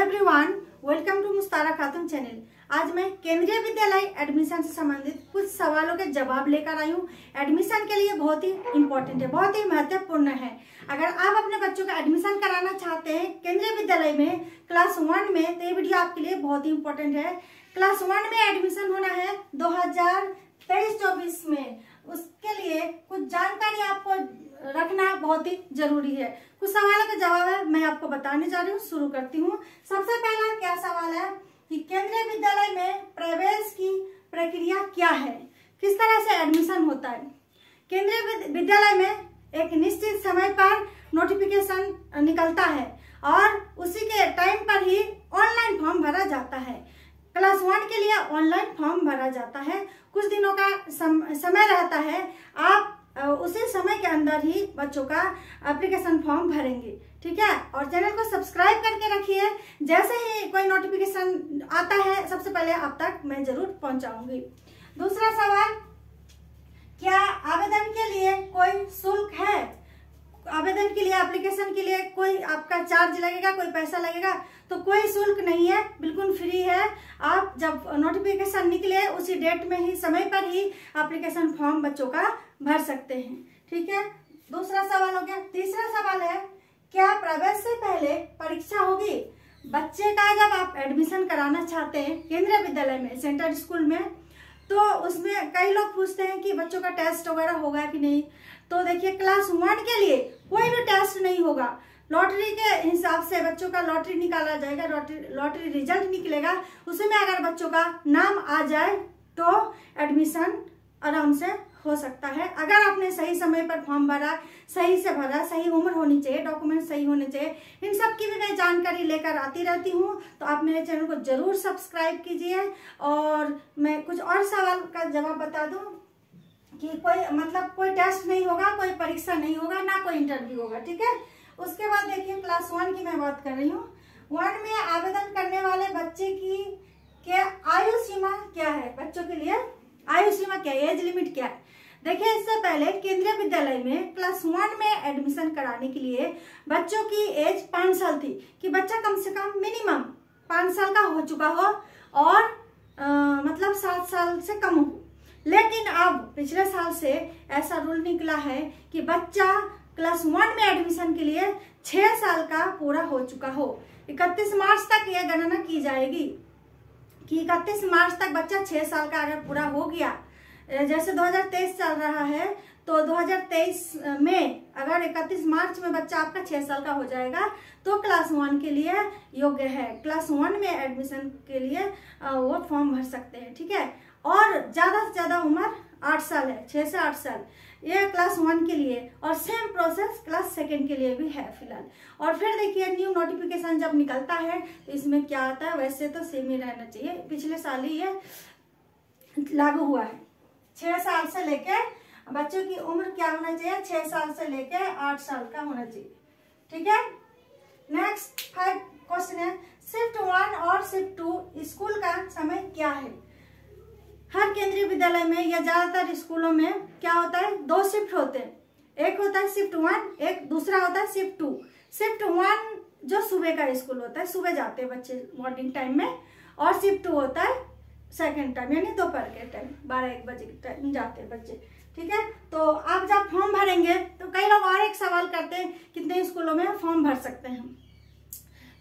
Everyone, welcome to मुस्तारा Khatoon channel. आज मैं केंद्रीय विद्यालय एडमिशन से संबंधित कुछ सवालों के जवाब लेकर आई हूँ। एडमिशन के लिए बहुत ही इम्पोर्टेंट है, बहुत ही महत्वपूर्ण है। अगर आप अपने बच्चों का एडमिशन कराना चाहते हैं केंद्रीय विद्यालय में क्लास 1 में, तो ये वीडियो आपके लिए बहुत ही इम्पोर्टेंट है। क्लास 1 में एडमिशन होना है 2023-24 में। उसके लिए कुछ जानकारी आपको रखना बहुत ही जरूरी है। कुछ सवालों का जवाब है मैं आपको बताने जा रही हूँ। शुरू करती हूँ। सबसे पहला क्या सवाल है कि केंद्रीय विद्यालय में प्रवेश की प्रक्रिया क्या है, किस तरह से एडमिशन होता है। केंद्रीय विद्यालय में एक निश्चित समय पर नोटिफिकेशन निकलता है और उसी के टाइम पर ही ऑनलाइन फॉर्म भरा जाता है। क्लास 1 के लिए ऑनलाइन फॉर्म भरा जाता है। कुछ दिनों का समय रहता है, आप उसी समय के अंदर ही बच्चों का एप्लीकेशन फॉर्म भरेंगे, ठीक है। और चैनल को सब्सक्राइब करके रखिए। जैसे ही कोई नोटिफिकेशन आता है सबसे पहले आप तक मैं जरूर पहुंचाऊंगी। दूसरा सवाल, क्या आवेदन के लिए कोई शुल्क है? आवेदन के लिए, एप्लीकेशन के लिए कोई आपका चार्ज लगेगा, कोई पैसा लगेगा? तो कोई शुल्क नहीं है, बिल्कुल फ्री है। आप जब नोटिफिकेशन निकले उसी डेट में ही, समय पर ही एप्लीकेशन फॉर्म बच्चों का भर सकते हैं, ठीक है। दूसरा सवाल हो गया। तीसरा सवाल है, क्या प्रवेश से पहले परीक्षा होगी? बच्चे का जब आप एडमिशन कराना चाहते हैं केंद्रीय विद्यालय में, सेंट्रल स्कूल में, तो उसमें कई लोग पूछते हैं कि बच्चों का टेस्ट वगैरह होगा कि नहीं। तो देखिए, क्लास 1 के लिए कोई भी टेस्ट नहीं होगा। लॉटरी के हिसाब से बच्चों का लॉटरी निकाला जाएगा, लॉटरी रिजल्ट निकलेगा। उसमें अगर बच्चों का नाम आ जाए तो एडमिशन आराम से हो सकता है। अगर आपने सही समय पर फॉर्म भरा, सही से भरा, सही उम्र होनी चाहिए, डॉक्यूमेंट सही होने चाहिए। इन सब की भी मैं जानकारी लेकर आती रहती हूँ, तो आप मेरे चैनल को जरूर सब्सक्राइब कीजिए। और मैं कुछ और सवाल का जवाब बता दूं कि कोई टेस्ट नहीं होगा, कोई परीक्षा नहीं होगा, ना कोई इंटरव्यू होगा, ठीक है। उसके बाद देखिए, क्लास 1 की मैं बात कर रही हूँ। 1 में आवेदन करने वाले बच्चे की आयु सीमा क्या है? बच्चों के लिए आयु सीमा क्या है, एज लिमिट क्या है? देखिए, इससे पहले केंद्रीय विद्यालय में क्लास 1 में एडमिशन कराने के लिए बच्चों की एज 5 साल थी, कि बच्चा कम से कम मिनिमम 5 साल का हो चुका हो और 7 साल से कम हो। लेकिन अब पिछले साल से ऐसा रूल निकला है कि बच्चा क्लास 1 में एडमिशन के लिए 6 साल का पूरा हो चुका हो। 31 मार्च तक यह गणना की जाएगी कि 31 मार्च तक बच्चा 6 साल का अगर पूरा हो गया, जैसे 2023 चल रहा है, तो 2023 में अगर 31 मार्च में बच्चा आपका 6 साल का हो जाएगा तो क्लास 1 के लिए योग्य है। क्लास 1 में एडमिशन के लिए वो फॉर्म भर सकते हैं, ठीक है। और ज्यादा से ज्यादा उम्र 8 साल है, 6 से 8 साल, ये क्लास 1 के लिए। और सेम प्रोसेस क्लास 2 के लिए भी है फिलहाल। और फिर देखिए, न्यू नोटिफिकेशन जब निकलता है तो इसमें क्या आता है, वैसे तो सेम ही रहना चाहिए। पिछले साल ही ये लागू हुआ है। 6 साल से लेके बच्चों की उम्र क्या होना चाहिए, 6 साल से लेके 8 साल का होना चाहिए, ठीक है। नेक्स्ट 5 क्वेश्चन है, शिफ्ट 1 और शिफ्ट 2 स्कूल का समय क्या है? हर केंद्रीय विद्यालय में या ज्यादातर स्कूलों में क्या होता है, 2 शिफ्ट होते हैं। एक होता है शिफ्ट 1, एक दूसरा होता है शिफ्ट 2। शिफ्ट 1 जो सुबह का स्कूल होता है, सुबह जाते हैं बच्चे मॉर्निंग टाइम में, और शिफ्ट 2 होता है सेकेंड टाइम, यानी दोपहर के टाइम 12-1 बजे के टाइम जाते हैं बच्चे, ठीक है। तो आप जब फॉर्म भरेंगे तो कई लोग और एक सवाल करते हैं, कितने स्कूलों में फॉर्म भर सकते हैं?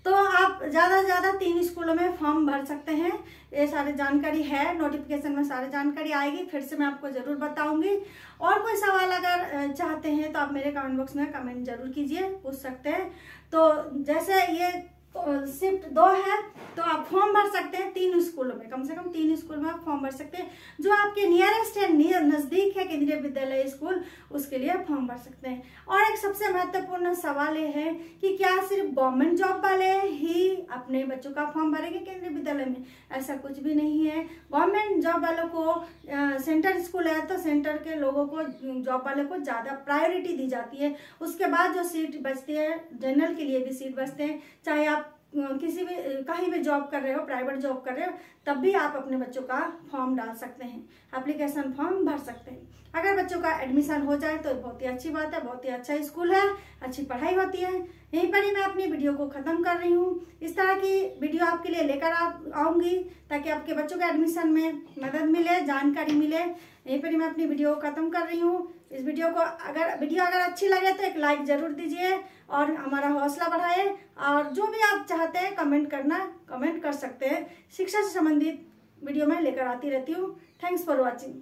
तो आप ज्यादा से ज्यादा 3 स्कूलों में फॉर्म भर सकते हैं। ये सारी जानकारी है, नोटिफिकेशन में सारी जानकारी आएगी, फिर से मैं आपको जरूर बताऊंगी। और कोई सवाल अगर चाहते हैं तो आप मेरे कमेंट बॉक्स में कमेंट जरूर कीजिए, पूछ सकते हैं। तो जैसे ये शिफ्ट 2 है तो आप फॉर्म भर सकते हैं 3 स्कूलों में, कम से कम 3 स्कूल में आप फॉर्म भर सकते हैं। जो आपके नियरेस्ट है, नजदीक है केंद्रीय विद्यालय स्कूल, उसके लिए आप फॉर्म भर सकते हैं। और एक सबसे महत्वपूर्ण सवाल ये है कि क्या सिर्फ गवर्नमेंट जॉब वाले ही अपने बच्चों का फॉर्म भरेंगे केंद्रीय विद्यालय में? ऐसा कुछ भी नहीं है। गवर्नमेंट जॉब वालों को, सेंटर स्कूल है तो सेंटर के लोगों को, जॉब वाले को ज्यादा प्रायोरिटी दी जाती है। उसके बाद जो सीट बचती है, जनरल के लिए भी सीट बचते हैं, चाहे आप किसी भी कहीं भी जॉब कर रहे हो, प्राइवेट जॉब कर रहे हो, तब भी आप अपने बच्चों का फॉर्म डाल सकते हैं, एप्लीकेशन फॉर्म भर सकते हैं। अगर बच्चों का एडमिशन हो जाए तो बहुत ही अच्छी बात है, बहुत ही अच्छा स्कूल है, अच्छी पढ़ाई होती है। यहीं पर ही मैं अपनी वीडियो को ख़त्म कर रही हूँ। इस तरह की वीडियो आपके लिए लेकर आऊँगी ताकि आपके बच्चों के एडमिशन में मदद मिले, जानकारी मिले। यहीं पर ही मैं अपनी वीडियो को ख़त्म कर रही हूँ। इस वीडियो अगर अच्छी लगे तो एक लाइक ज़रूर दीजिए और हमारा हौसला बढ़ाए। और जो भी आप चाहते हैं कमेंट कर सकते हैं। शिक्षा से संबंधित वीडियो मैं लेकर आती रहती हूँ। Thanks for watching.